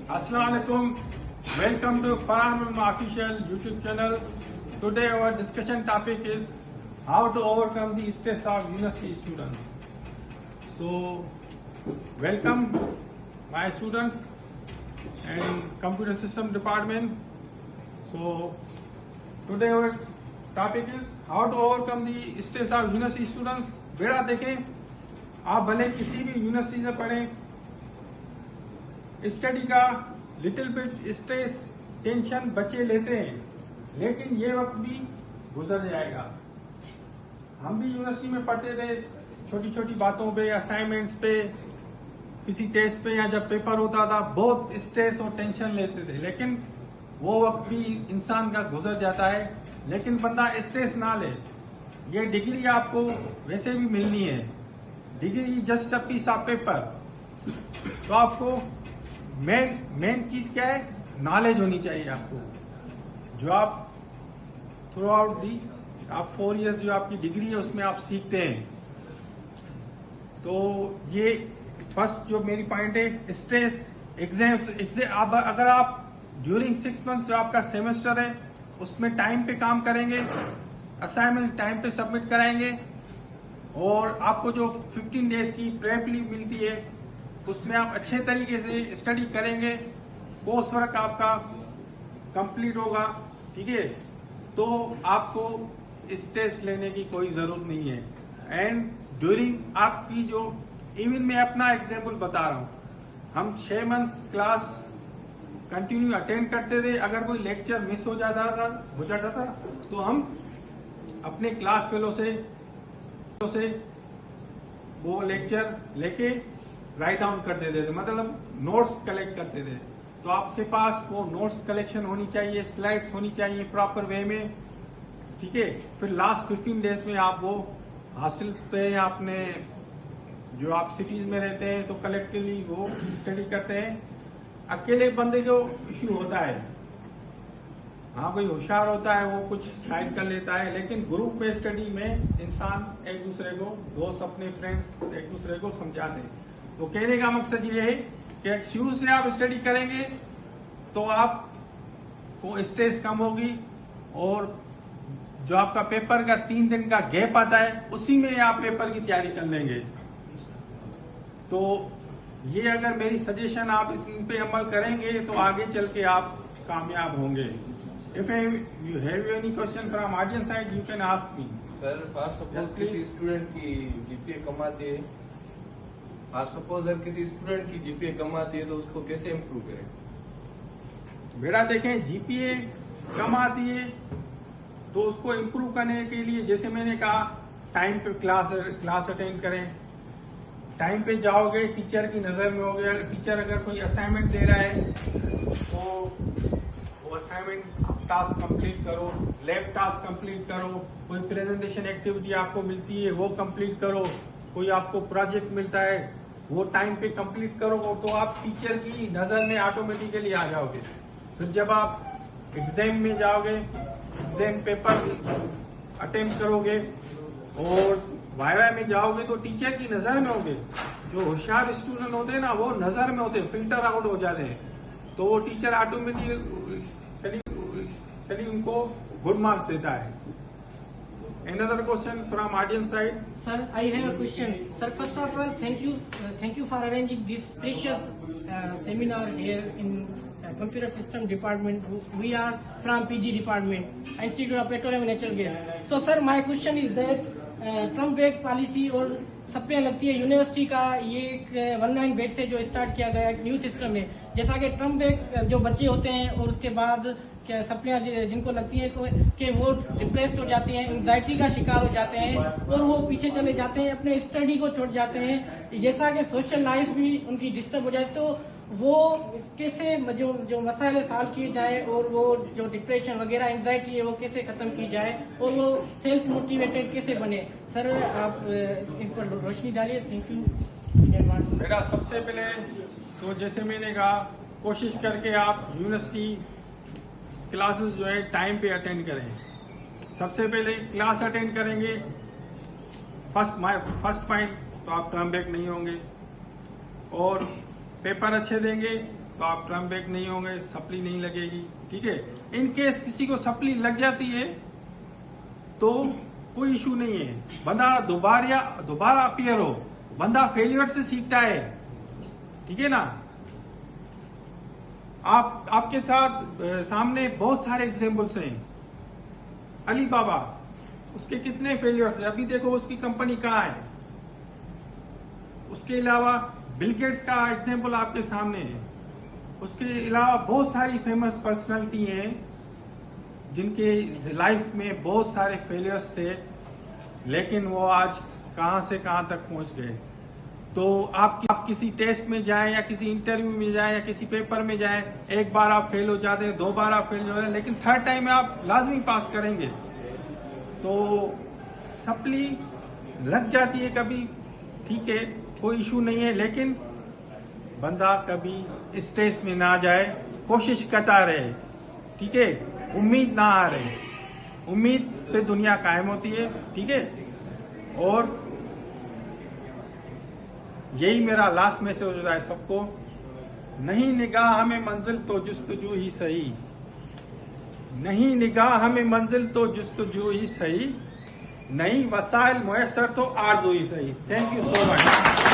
Assalamualaikum. Welcome to Farhan official YouTube channel. Today our discussion topic is how to overcome the stress of university students. So, welcome my students and computer system department. So, today our topic is how to overcome the stress of university students. बेटा देखें, आप भले किसी भी university से पढ़ें, study का little bit stress tension बच्चे लेते हैं, लेकिन ये वक्त भी गुजर जाएगा। हम भी यूनिवर्सिटी में पढ़ते थे, छोटी छोटी बातों पे, असाइनमेंट्स पे, किसी टेस्ट पे या जब पेपर होता था बहुत स्ट्रेस और टेंशन लेते थे, लेकिन वो वक्त भी इंसान का गुजर जाता है। लेकिन बंदा स्ट्रेस ना ले, ये डिग्री आपको वैसे भी मिलनी है, degree just a piece of paper. तो आपको मेन चीज क्या है, नॉलेज होनी चाहिए आपको, जो आप थ्रू आउट दी आप 4 इयर्स जो आपकी डिग्री है उसमें आप सीखते हैं। तो ये फर्स्ट जो मेरी पॉइंट है, स्ट्रेस एग्जाम्स अगर आप ड्यूरिंग 6 मंथ्स जो आपका सेमेस्टर है उसमें टाइम पे काम करेंगे, असाइनमेंट टाइम पे सबमिट कराएंगे, और आपको जो 15 डेज की प्रेप लीव मिलती है उसमें आप अच्छे तरीके से स्टडी करेंगे, कोर्स वर्क आपका कंप्लीट होगा, ठीक है। तो आपको स्ट्रेस लेने की कोई जरूरत नहीं है। एंड ड्यूरिंग आपकी जो इवन मैं अपना एग्जाम्पल बता रहा हूं, हम 6 मंथ्स क्लास कंटिन्यू अटेंड करते थे। अगर कोई लेक्चर मिस हो जाता था तो हम अपने क्लास फेलो से वो लेक्चर लेके राइट डाउन कर देते थे, मतलब नोट्स कलेक्ट करते थे। तो आपके पास वो नोट्स कलेक्शन होनी चाहिए, स्लाइड्स होनी चाहिए प्रॉपर वे में, ठीक है। फिर लास्ट 15 डेज में आप वो हॉस्टल्स पे या अपने जो आप सिटीज में रहते हैं तो कलेक्टिवली वो स्टडी करते हैं। अकेले बंदे जो इश्यू होता है, हाँ कोई होशियार होता है वो कुछ साइड कर लेता है, लेकिन ग्रुप में स्टडी में इंसान एक दूसरे को, दोस्त अपने फ्रेंड्स एक दूसरे को समझाते हैं। तो कहने का मकसद ये है कि शुरू से आप स्टडी करेंगे तो आपको स्ट्रेस कम होगी, और जो आपका पेपर का 3 दिन का गैप आता है उसी में आप पेपर की तैयारी कर लेंगे। तो ये अगर मेरी सजेशन आप इन पे अमल करेंगे तो आगे चल के आप कामयाब होंगे। If you have any question from audience side, you can ask me. Sir, for suppose किसी स्टूडेंट की जीपीए कमाती है, तो उसको कैसे इम्प्रूव करें? बेटा देखें, जीपीए कम आती है तो उसको इम्प्रूव करने के लिए जैसे मैंने कहा, टाइम पे क्लास अटेंड करें, टाइम पे जाओगे, टीचर की नजर में हो गया। टीचर अगर कोई असाइनमेंट दे रहा है तो वो असाइनमेंट टास्क कंप्लीट करो, लैब टास्क कंप्लीट करो, कोई प्रेजेंटेशन एक्टिविटी आपको मिलती है वो कंप्लीट करो, कोई आपको प्रोजेक्ट मिलता है वो टाइम पे कंप्लीट करो, तो आप टीचर की नजर में ऑटोमेटिकली आ जाओगे। फिर जब आप एग्जाम में जाओगे, एग्जाम पेपर अटेम्प्ट करोगे और वाइवा में जाओगे तो टीचर की नजर में होगे। जो होशियार स्टूडेंट होते हैं ना वो नजर में होते हैं, फिल्टर आउट हो जाते हैं, तो वो टीचर ऑटोमेटिकली उनको गुड मार्क्स देता है। Another question from audience side. Sir, I have a question. Sir, first of all, thank you for arranging this precious seminar here in Computer System Department. We are from PG Department, Institute of Petroleum and Natural Gas. So, sir, my question is that Trump bag policy और सप्लियां लगती है university का, ये एक 19 batch से जो start किया गया एक न्यू सिस्टम है। जैसा कि ट्रम्प बैग जो बच्चे होते हैं और उसके बाद क्या सप्लियां जिनको लगती है कि वो डिप्रेस्ड हो जाते हैं, एंजाइटी का शिकार हो जाते हैं और वो पीछे चले जाते हैं, अपने स्टडी को छोड़ जाते हैं, जैसा कि सोशल लाइफ भी उनकी डिस्टर्ब हो जाए। तो वो कैसे जो मसाइल सॉल्व किए जाए और वो जो डिप्रेशन वगैरह एंजाइटी है वो कैसे खत्म की जाए और वो सेल्फ मोटिवेटेड कैसे बने? सर, आप इन पर रोशनी डालिए। Thank you advance. बेटा सबसे पहले तो जैसे मैंने कहा, कोशिश करके आप यूनिवर्सिटी क्लासेस जो है टाइम पे अटेंड करें। सबसे पहले क्लास अटेंड करेंगे, फर्स्ट पॉइंट तो आप टर्म बैक नहीं होंगे और पेपर अच्छे देंगे तो आप टर्म बैक नहीं होंगे, सप्ली नहीं लगेगी। ठीक है, इन केस किसी को सप्ली लग जाती है तो कोई इशू नहीं है, बंदा दोबारा अपीयर हो, बंदा फेलियर से सीखता है। ठीक है ना। आपके सामने बहुत सारे एग्जाम्पल्स हैं। अली बाबा, उसके कितने फेलियर्स हैं, अभी देखो उसकी कंपनी कहाँ है। उसके अलावा बिल गेट्स का एग्जाम्पल आपके सामने है। उसके अलावा बहुत सारी फेमस पर्सनालिटी हैं जिनके लाइफ में बहुत सारे फेलियर्स थे, लेकिन वो आज कहां से कहां तक पहुंच गए। तो आप किसी टेस्ट में जाएं या किसी इंटरव्यू में जाएं या किसी पेपर में जाएं, एक बार आप फेल हो जाते हैं, 2 बार आप फेल हो जाते हैं, लेकिन थर्ड टाइम में आप लाजमी पास करेंगे। तो सप्ली लग जाती है कभी, ठीक है, कोई इशू नहीं है, लेकिन बंदा कभी स्ट्रेस में ना जाए, कोशिश करता रहे। ठीक है, उम्मीद ना हारे, उम्मीद पे दुनिया कायम होती है। ठीक है, और यही मेरा लास्ट मैसेज होता है सबको, नहीं निगाह में मंजिल तो जुस्तजू ही सही, नहीं निगाह में मंजिल तो जुस्तजू ही सही, नहीं वसाइल मुयस्सर तो आरज़ू ही सही। Thank you so much.